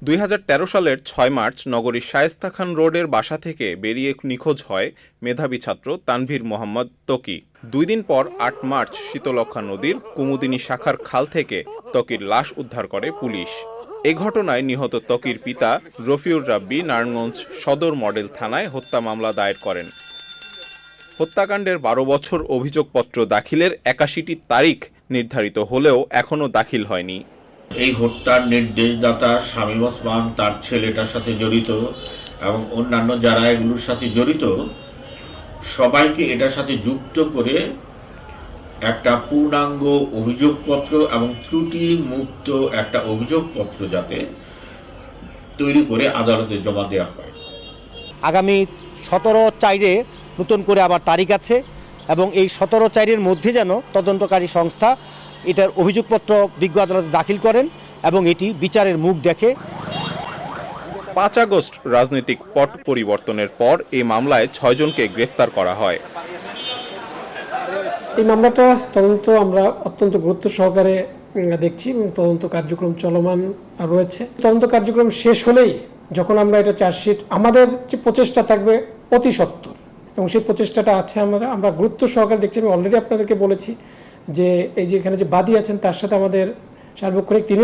2013 সালের 6 মার্চ নগরীর শায়েস্তা খান রোডের বাসা থেকে বেরিয়ে নিখোঁজ হয় মেধাবী ছাত্র তানভীর মোহাম্মদ ত্বকি। 2 দিন পর 8 মার্চ শীতলক্ষ্যা নদীর কুমুদিনী শাখার খাল থেকে ত্বকির লাশ উদ্ধার করে পুলিশ। এ ঘটনায় নিহত ত্বকির পিতা রফিউর রাব্বি নারায়ণগঞ্জ সদর মডেল থানায় হত্যা মামলা দায়ের করেন। হত্যাকাণ্ডের 12 বছর অভিযোগপত্র দাখিলের 81টি তারিখ নির্ধারিত হলেও এখনও দাখিল হয়নি। এই হত্যার নির্দেশদাতা শামীম ওসমান, তার ছেলেটার সাথে জড়িত এবং অন্যান্য যারা এগুলোর সাথে জড়িত সবাইকে এটার সাথে যুক্ত করে একটা পূর্ণাঙ্গ অভিযোগপত্র এবং ত্রুটি মুক্ত একটা অভিযোগপত্র যাতে তৈরি করে আদালতে জমা দেওয়া হয়। আগামী 17/4 নতুন করে আবার তারিখ আছে এবং এই 17/4 মধ্যে যেন তদন্তকারী সংস্থা এটার অভিযোগপত্র বিজ্ঞ আদালতে দাখিল করেন এবং এটি বিচারের মুখ দেখে। 5 আগস্ট রাজনৈতিক পট পরিবর্তনের পর এই মামলায় 6 জনকে গ্রেফতার করা হয়। এই মামলাটা তদন্ত আমরা অত্যন্ত গুরুত্ব সহকারে দেখছি এবং তদন্ত কার্যক্রম চলমান রয়েছে। তদন্ত কার্যক্রম শেষ হলেই যখন আমরা এটা চার্জশিট, আমাদের যে প্রচেষ্টা থাকবে অতি সত্বর এবং সেই প্রচেষ্টাটা আছে আমরা গুরুত্ব সহকারে দেখছি। আমি অলরেডি আপনাদেরকে বলেছি যে এই যে এখানে যে বাদী আছেন তার সাথে আমাদের সার্বক্ষণিক তিনি